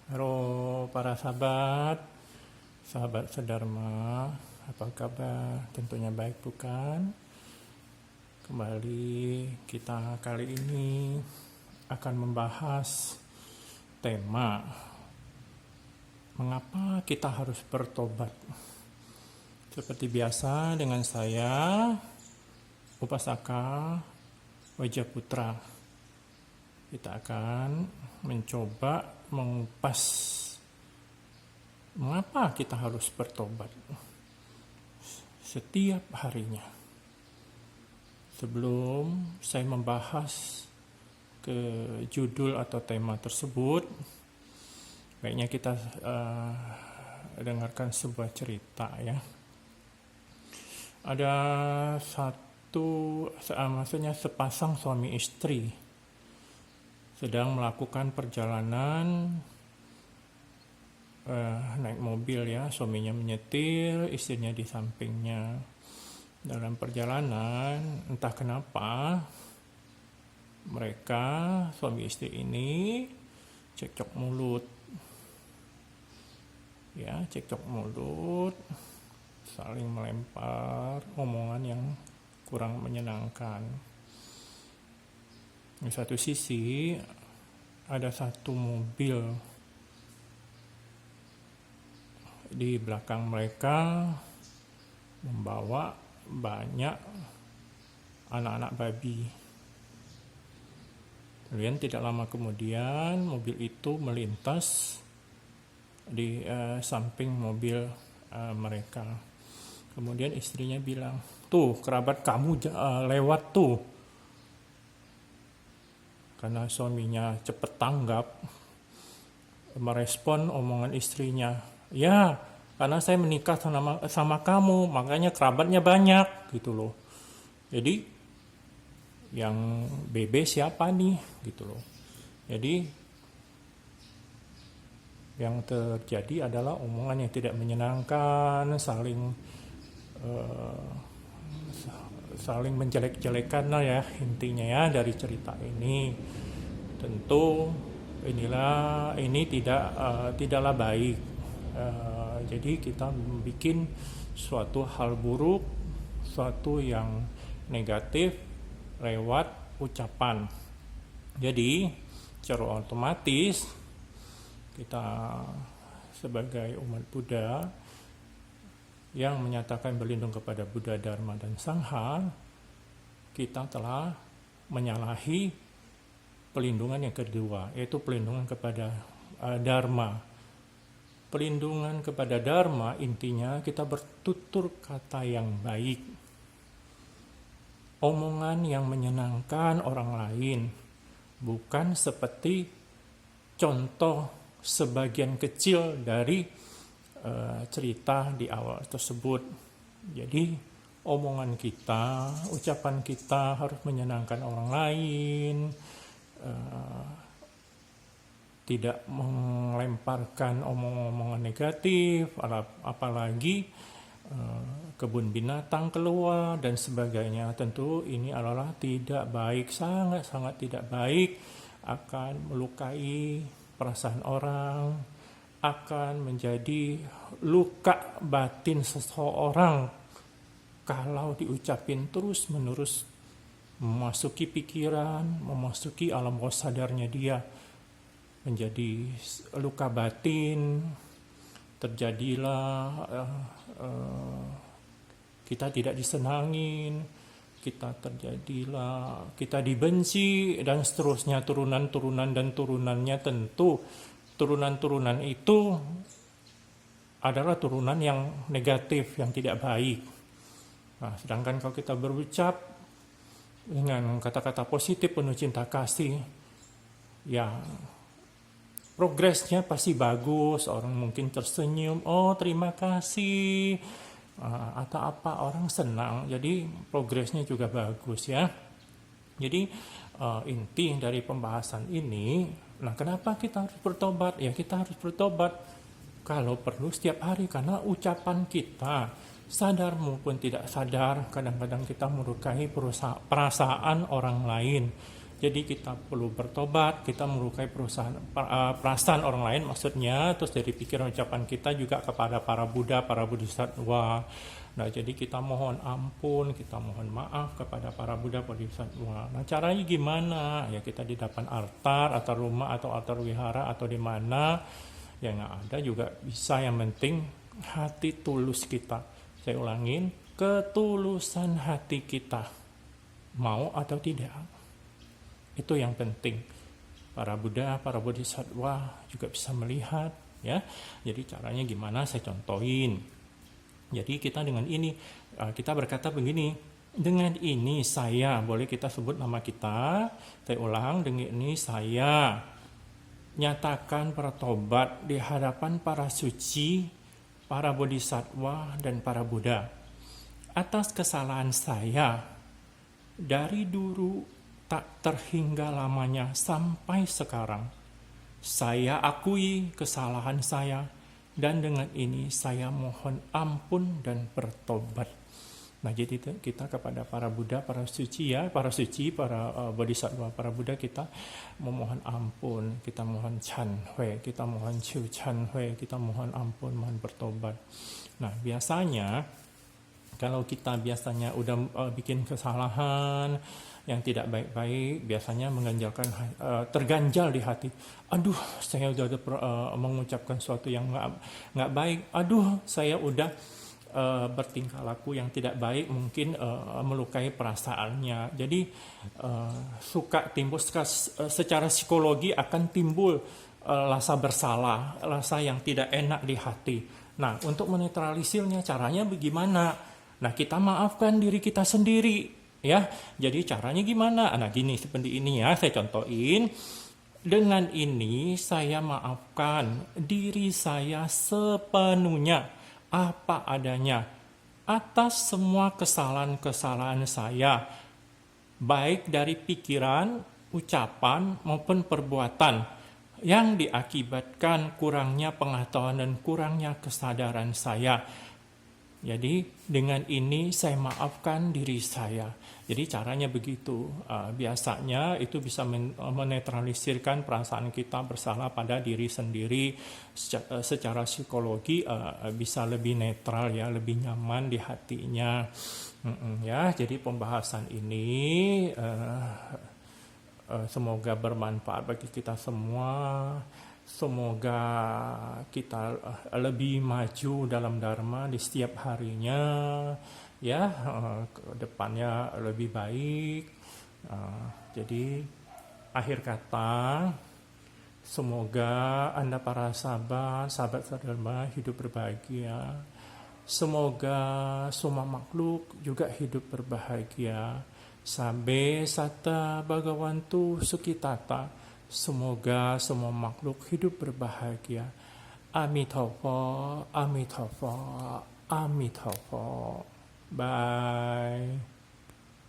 Halo para sahabat, sahabat sedharma, apa kabar? Tentunya baik bukan? Kembali kita kali ini akan membahas tema mengapa kita harus bertobat. Seperti biasa dengan saya, Upasaka Wajah Putra. Kita akan mencoba mengupas mengapa kita harus bertobat setiap harinya. Sebelum saya membahas ke judul atau tema tersebut, baiknya kita dengarkan sebuah cerita ya. Ada maksudnya sepasang suami istri sedang melakukan perjalanan naik mobil ya, suaminya menyetir, istrinya di sampingnya. Dalam perjalanan entah kenapa mereka suami istri ini cekcok mulut ya, saling melempar omongan yang kurang menyenangkan. Di satu sisi ada satu mobil di belakang mereka membawa banyak anak-anak babi. Kemudian tidak lama kemudian mobil itu melintas di samping mobil mereka. Kemudian istrinya bilang, "Tuh kerabat kamu lewat tuh." Karena suaminya cepat tanggap, merespon omongan istrinya. "Ya, karena saya menikah sama kamu, makanya kerabatnya banyak," gitu loh. Jadi, yang BB siapa nih, gitu loh. Jadi, yang terjadi adalah omongan yang tidak menyenangkan, saling menjelek-jelekan lah ya intinya ya dari cerita ini. Tentu ini tidaklah baik. Jadi kita bikin suatu hal buruk, suatu yang negatif lewat ucapan. Jadi secara otomatis kita sebagai umat Buddha yang menyatakan berlindung kepada Buddha, Dharma, dan Sangha, kita telah menyalahi pelindungan yang kedua, yaitu pelindungan kepada Dharma. Pelindungan kepada Dharma intinya kita bertutur kata yang baik, omongan yang menyenangkan orang lain, bukan seperti contoh sebagian kecil dari cerita di awal tersebut. Jadi omongan kita, ucapan kita harus menyenangkan orang lain, tidak melemparkan omong-omongan negatif, apalagi kebun binatang keluar dan sebagainya. Tentu ini adalah tidak baik, sangat-sangat tidak baik, akan melukai perasaan orang, akan menjadi luka batin seseorang kalau diucapin terus-menerus, memasuki pikiran, memasuki alam bawah sadarnya dia, menjadi luka batin. Terjadilah kita tidak disenangin, kita dibenci, dan seterusnya, turunannya. Tentu turunan itu adalah turunan yang negatif, yang tidak baik. Nah, sedangkan kalau kita berucap dengan kata-kata positif penuh cinta kasih, ya progresnya pasti bagus. Orang mungkin tersenyum, "Oh terima kasih," atau apa, orang senang. Jadi progresnya juga bagus ya. Jadi inti dari pembahasan ini, nah kenapa kita harus bertobat? Ya kita harus bertobat kalau perlu setiap hari, karena ucapan kita, sadar maupun tidak sadar, kadang-kadang kita melukai perasaan orang lain. Jadi kita perlu bertobat, kita melukai perasaan orang lain maksudnya, terus dari pikiran ucapan kita juga kepada para Buddha, para Bodhisattva. Nah, jadi kita mohon ampun, kita mohon maaf kepada para Buddha, Bodhisattva. Nah, caranya gimana? Ya kita di depan altar atau rumah atau altar wihara atau di mana yang ada juga bisa, yang penting hati tulus kita. Saya ulangin, ketulusan hati kita, mau atau tidak. Itu yang penting. Para Buddha, para Bodhisattva juga bisa melihat, ya. Jadi caranya gimana? Saya contohin. Jadi kita dengan ini, kita berkata begini, dengan ini saya, boleh kita sebut nama kita, saya ulang, dengan ini saya nyatakan bertobat di hadapan para suci, para Bodhisattva, dan para Buddha. Atas kesalahan saya, dari dulu tak terhingga lamanya sampai sekarang. Saya akui kesalahan saya, dan dengan ini saya mohon ampun dan bertobat. Nah, jadi kita kepada para Buddha, para suci ya, para suci, para Bodhisattva, para Buddha, kita memohon ampun, kita mohon chan hui, kita mohon chiu chan hui, kita mohon ampun, mohon bertobat. Nah, biasanya kalau kita biasanya udah bikin kesalahan yang tidak baik-baik, biasanya terganjal di hati. Aduh, saya udah mengucapkan sesuatu yang nggak baik. Aduh, saya udah bertingkah laku yang tidak baik, mungkin melukai perasaannya. Jadi suka timbul secara psikologi, akan timbul rasa bersalah, rasa yang tidak enak di hati. Nah, untuk menetralisirnya caranya bagaimana? Nah, kita maafkan diri kita sendiri. Ya, jadi caranya gimana? Nah, gini seperti ini ya, saya contohin. Dengan ini saya maafkan diri saya sepenuhnya, apa adanya, atas semua kesalahan-kesalahan saya, baik dari pikiran, ucapan, maupun perbuatan, yang diakibatkan kurangnya pengetahuan dan kurangnya kesadaran saya. Jadi dengan ini saya maafkan diri saya. Jadi caranya begitu. Biasanya itu bisa menetralisirkan perasaan kita bersalah pada diri sendiri. Secara psikologi bisa lebih netral ya, lebih nyaman di hatinya. Ya, jadi pembahasan ini semoga bermanfaat bagi kita semua. Semoga kita lebih maju dalam Dharma di setiap harinya, ya, ke depannya lebih baik. Jadi akhir kata, semoga Anda para sahabat Dharma hidup berbahagia. Semoga semua makhluk juga hidup berbahagia. Sabbe satta bhagavantu sukhitata. Semoga semua makhluk hidup berbahagia. Amitabha, Amitabha, Amitabha. Bye.